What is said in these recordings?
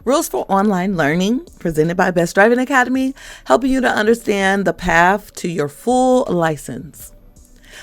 Rules for Online Learning, presented by Best Driving Academy, helping you to understand the path to your full license.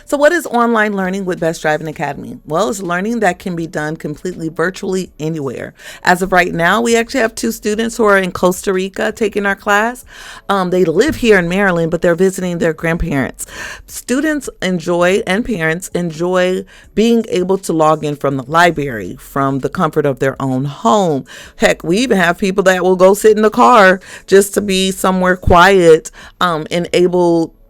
So what is online learning with Best Driving Academy? Well, it's learning that can be done completely virtually anywhere. As of right now, we actually have 2 students who are in Costa Rica taking our class. They live here in Maryland, but they're visiting their grandparents. Students enjoy, and parents enjoy, being able to log in from the library, from the comfort of their own home. Heck, we even have people that will go sit in the car just to be somewhere quiet and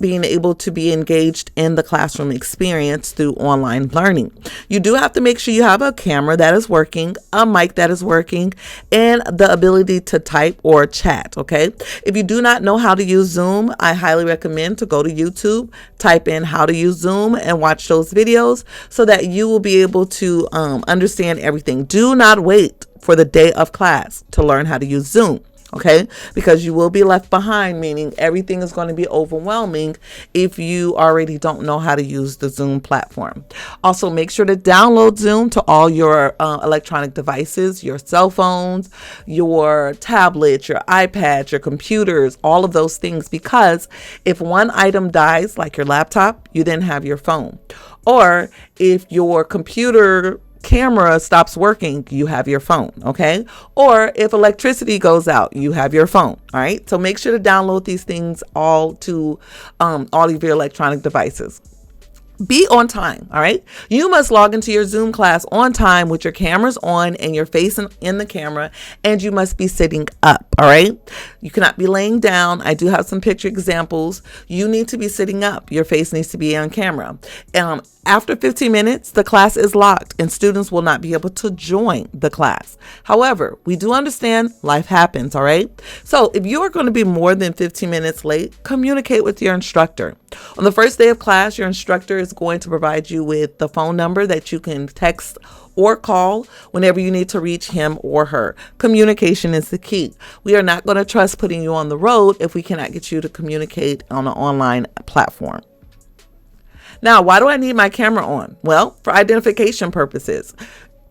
being able to be engaged in the classroom experience through online learning. You do have to make sure you have a camera that is working, a mic that is working, and the ability to type or chat, okay? If you do not know how to use Zoom, I highly recommend to go to YouTube, type in how to use Zoom, and watch those videos so that you will be able to understand everything. Do not wait for the day of class to learn how to use Zoom. Okay, because you will be left behind, meaning everything is going to be overwhelming if you already don't know how to use the Zoom platform. Also, make sure to download Zoom to all your electronic devices, your cell phones, your tablets, your iPads, your computers, all of those things, because if one item dies, like your laptop, you then have your phone. Or if your computer camera stops working, you have your phone, okay? Or if electricity goes out, you have your phone, all right? So make sure to download these things all to all of your electronic devices. Be on time, all right? You must log into your Zoom class on time with your cameras on and your face in the camera, and you must be sitting up, all right? You cannot be laying down. I do have some picture examples. You need to be sitting up. Your face needs to be on camera. After 15 minutes, the class is locked and students will not be able to join the class. However, we do understand life happens, all right? So if you are going to be more than 15 minutes late, communicate with your instructor. On the first day of class, your instructor is going to provide you with the phone number that you can text or call whenever you need to reach him or her. Communication is the key. We are not going to trust putting you on the road if we cannot get you to communicate on an online platform. Now, why do I need my camera on? Well, for identification purposes.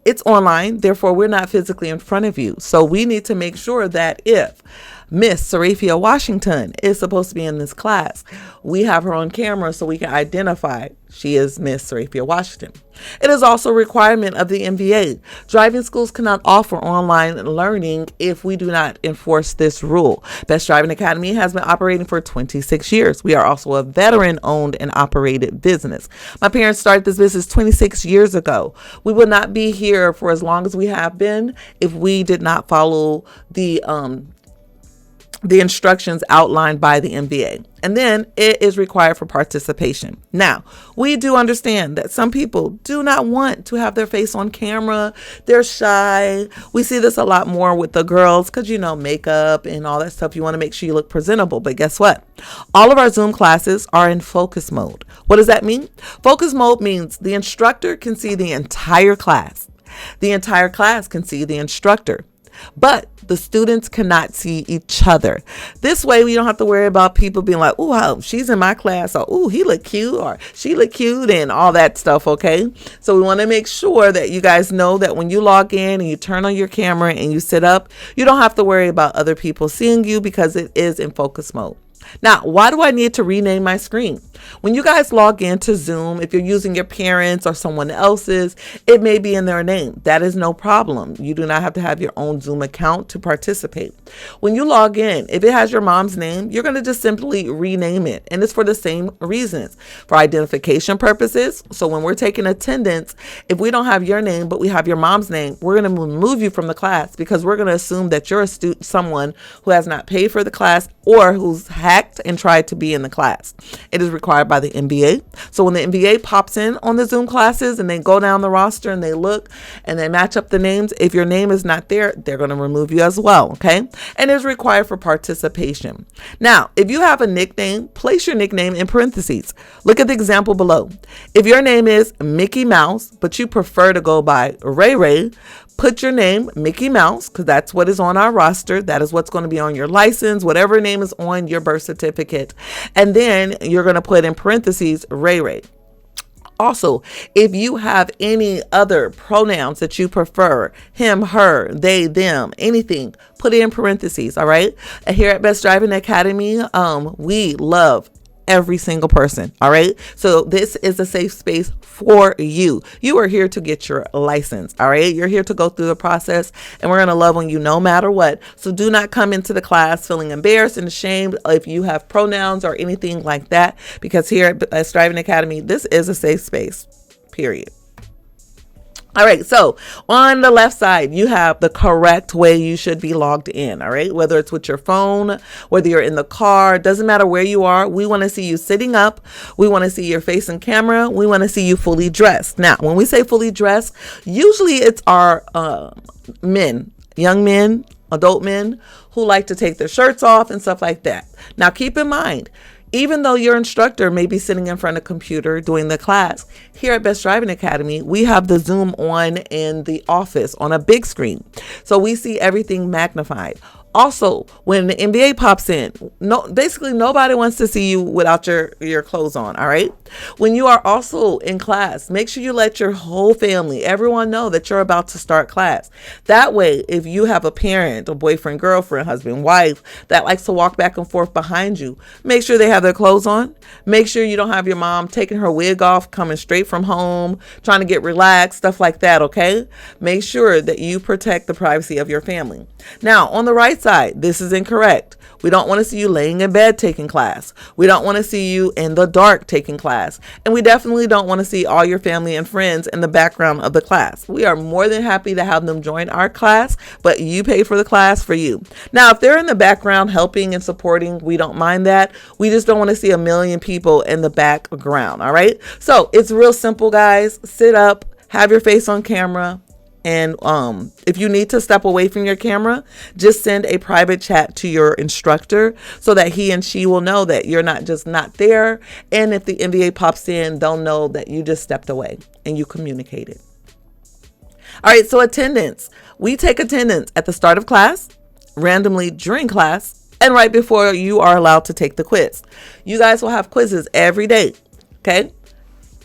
It's online, therefore we're not physically in front of you. So we need to make sure that if Miss Sarafia Washington is supposed to be in this class, we have her on camera so we can identify she is Miss Sarafia Washington. It is also a requirement of the MBA. Driving schools cannot offer online learning if we do not enforce this rule. Best Driving Academy has been operating for 26 years. We are also a veteran-owned and operated business. My parents started this business 26 years ago. We would not be here for as long as we have been if we did not follow the instructions outlined by the MBA. And then it is required for participation. Now, we do understand that some people do not want to have their face on camera. They're shy. We see this a lot more with the girls because, makeup and all that stuff. You want to make sure you look presentable. But guess what? All of our Zoom classes are in focus mode. What does that mean? Focus mode means the instructor can see the entire class. The entire class can see the instructor. But the students cannot see each other. This way, we don't have to worry about people being like, "Oh, wow, she's in my class," or "Oh, he look cute," or "She look cute," and all that stuff, okay? So we want to make sure that you guys know that when you log in and you turn on your camera and you sit up, you don't have to worry about other people seeing you because it is in focus mode. Now, why do I need to rename my screen? When you guys log into Zoom, if you're using your parents' or someone else's, it may be in their name. That is no problem. You do not have to have your own Zoom account to participate. When you log in, if it has your mom's name, you're going to just simply rename it. And it's for the same reasons. For identification purposes. So when we're taking attendance, if we don't have your name, but we have your mom's name, we're going to remove you from the class because we're going to assume that you're someone who has not paid for the class or who's hacked and tried to be in the class. It is required by the MBA. So when the MBA pops in on the Zoom classes and they go down the roster and they look and they match up the names, if your name is not there, they're going to remove you as well, okay? And it's required for participation. Now, if you have a nickname, place your nickname in parentheses. Look at the example below. If your name is Mickey Mouse, but you prefer to go by Ray Ray, put your name, Mickey Mouse, because that's what is on our roster. That is what's going to be on your license, whatever name is on your birth certificate. And then you're going to put in parentheses, Ray Ray. Also, if you have any other pronouns that you prefer, him, her, they, them, anything, put it in parentheses, all right? And here at Best Driving Academy, we love every single person, all right? So this is a safe space for you. You are here to get your license, all right? You're here to go through the process, and we're going to love on you no matter what. So do not come into the class feeling embarrassed and ashamed if you have pronouns or anything like that, because here at Best Driving Academy, this is a safe space, period. All right, so on the left side, you have the correct way you should be logged in, all right? Whether it's with your phone, whether you're in the car, doesn't matter where you are. We want to see you sitting up. We want to see your face and camera. We want to see you fully dressed. Now, when we say fully dressed, usually it's our men, young men, adult men who like to take their shirts off and stuff like that. Now, keep in mind, even though your instructor may be sitting in front of a computer doing the class, here at Best Driving Academy, we have the Zoom on in the office on a big screen. So we see everything magnified. Also, when the NBA pops in, basically nobody wants to see you without your clothes on, all right? When you are also in class, make sure you let your whole family, everyone know that you're about to start class. That way, if you have a parent, a boyfriend, girlfriend, husband, wife that likes to walk back and forth behind you, make sure they have their clothes on. Make sure you don't have your mom taking her wig off, coming straight from home, trying to get relaxed, stuff like that, okay? Make sure that you protect the privacy of your family. Now, on the right side, this is incorrect. We don't want to see you laying in bed taking class. We don't want to see you in the dark taking class. And we definitely don't want to see all your family and friends in the background of the class. We are more than happy to have them join our class, but you pay for the class for you. Now, if they're in the background helping and supporting, we don't mind that. We just don't want to see a million people in the background, all right? So it's real simple, guys. Sit up, have your face on camera. And if you need to step away from your camera, just send a private chat to your instructor so that he and she will know that you're not there. And if the NBA pops in, they'll know that you just stepped away and you communicated. All right, so attendance. We take attendance at the start of class, randomly during class, and right before you are allowed to take the quiz. You guys will have quizzes every day, okay?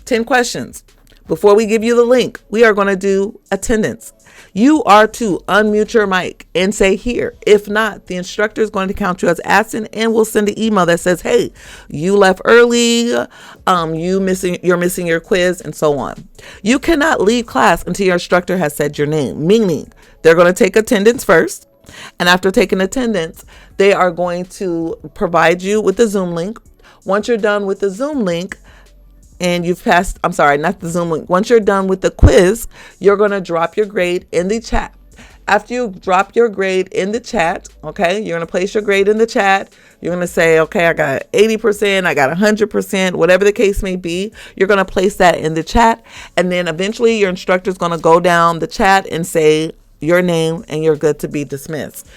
10 questions. Before we give you the link, we are going to do attendance. You are to unmute your mic and say here. If not, the instructor is going to count you as absent and will send an email that says, hey, you left early, you're missing your quiz, and so on. You cannot leave class until your instructor has said your name, meaning they're going to take attendance first. And after taking attendance, they are going to provide you with the Zoom link. Once you're done with the Zoom link, and you've passed, not the Zoom link. Once you're done with the quiz, you're going to drop your grade in the chat. After you drop your grade in the chat, okay, you're going to place your grade in the chat. You're going to say, okay, I got 80%, I got 100%, whatever the case may be. You're going to place that in the chat. And then eventually your instructor is going to go down the chat and say your name, and you're good to be dismissed.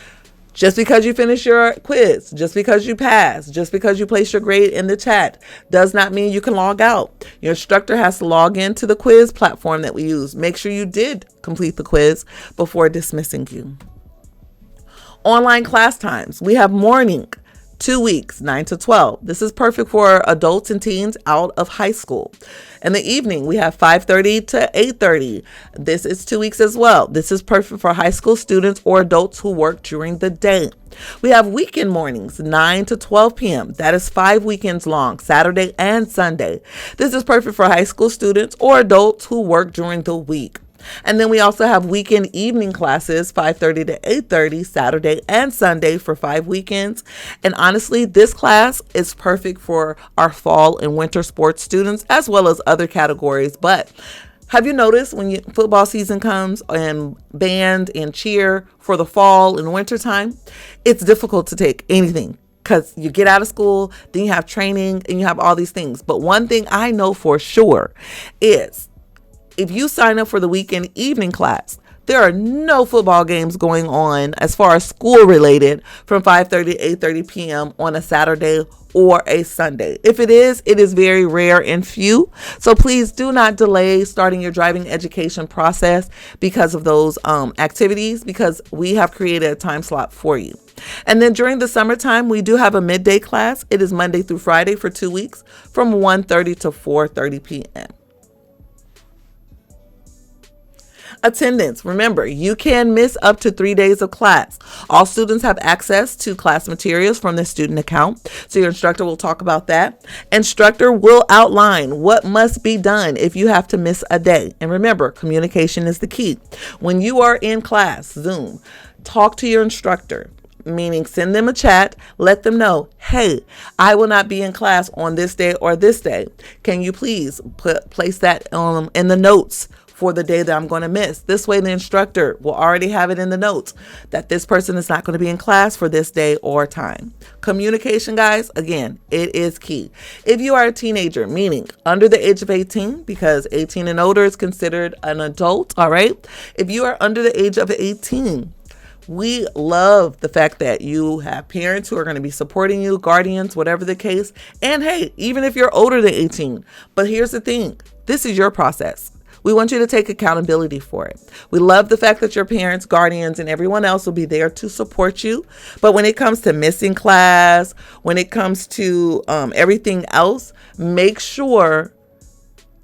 Just because you finish your quiz, just because you pass, just because you place your grade in the chat does not mean you can log out. Your instructor has to log into the quiz platform that we use. Make sure you did complete the quiz before dismissing you. Online class times. We have morning, 2 weeks, 9 to 12. This is perfect for adults and teens out of high school. In the evening, we have 5:30 to 8:30. This is 2 weeks as well. This is perfect for high school students or adults who work during the day. We have weekend mornings, 9 to 12 p.m. That is 5 weekends long, Saturday and Sunday. This is perfect for high school students or adults who work during the week. And then we also have weekend evening classes, 5:30 to 8:30, Saturday and Sunday for 5 weekends. And honestly, this class is perfect for our fall and winter sports students as well as other categories. But have you noticed when football season comes and band and cheer for the fall and winter time, it's difficult to take anything. Because you get out of school, then you have training, and you have all these things. But one thing I know for sure is if you sign up for the weekend evening class, there are no football games going on as far as school related from 5:30 to 8:30 p.m. on a Saturday or a Sunday. If it is very rare and few. So please do not delay starting your driving education process because of those activities, because we have created a time slot for you. And then during the summertime, we do have a midday class. It is Monday through Friday for 2 weeks from 1:30 to 4:30 p.m. Attendance. Remember, you can miss up to 3 days of class. All students have access to class materials from the student account. So your instructor will talk about that. Instructor will outline what must be done if you have to miss a day. And remember, communication is the key. When you are in class, Zoom, talk to your instructor. Meaning send them a chat, let them know, hey, I will not be in class on this day or this day. Can you please place that in the notes for the day that I'm going to miss? This way the instructor will already have it in the notes that this person is not going to be in class for this day or time. Communication, guys, again, it is key. If you are a teenager, meaning under the age of 18, because 18 and older is considered an adult, all right? If you are under the age of 18, we love the fact that you have parents who are going to be supporting you, guardians, whatever the case. And hey, even if you're older than 18, but here's the thing, this is your process. We want you to take accountability for it. We love the fact that your parents, guardians, and everyone else will be there to support you. But when it comes to missing class, when it comes to everything else, make sure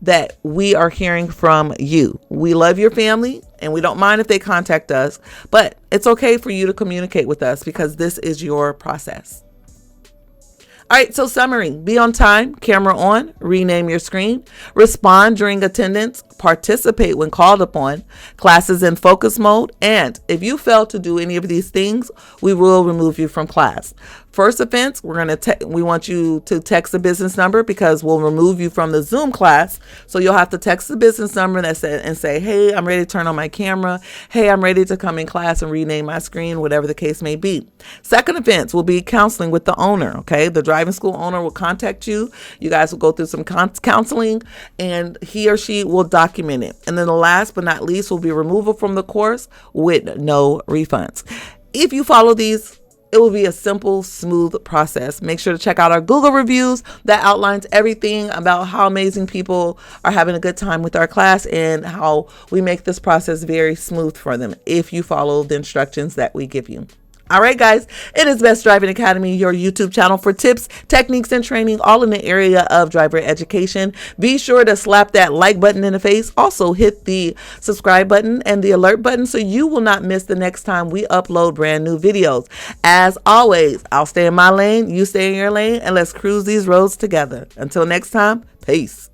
that we are hearing from you. We love your family and we don't mind if they contact us, but it's okay for you to communicate with us because this is your process. All right, so summary, be on time, camera on, rename your screen, respond during attendance, participate when called upon, classes in focus mode, and if you fail to do any of these things, we will remove you from class. First offense, we want you to text the business number because we'll remove you from the Zoom class. So you'll have to text the business number and say, hey, I'm ready to turn on my camera. Hey, I'm ready to come in class and rename my screen, whatever the case may be. Second offense will be counseling with the owner. Okay. The driving school owner will contact you. You guys will go through some counseling and he or she will document it. And then the last but not least will be removal from the course with no refunds. If you follow these, it will be a simple, smooth process. Make sure to check out our Google reviews that outlines everything about how amazing people are having a good time with our class and how we make this process very smooth for them if you follow the instructions that we give you. All right, guys, it is Best Driving Academy, your YouTube channel for tips, techniques, and training, all in the area of driver education. Be sure to slap that like button in the face. Also, hit the subscribe button and the alert button so you will not miss the next time we upload brand new videos. As always, I'll stay in my lane, you stay in your lane, and let's cruise these roads together. Until next time, peace.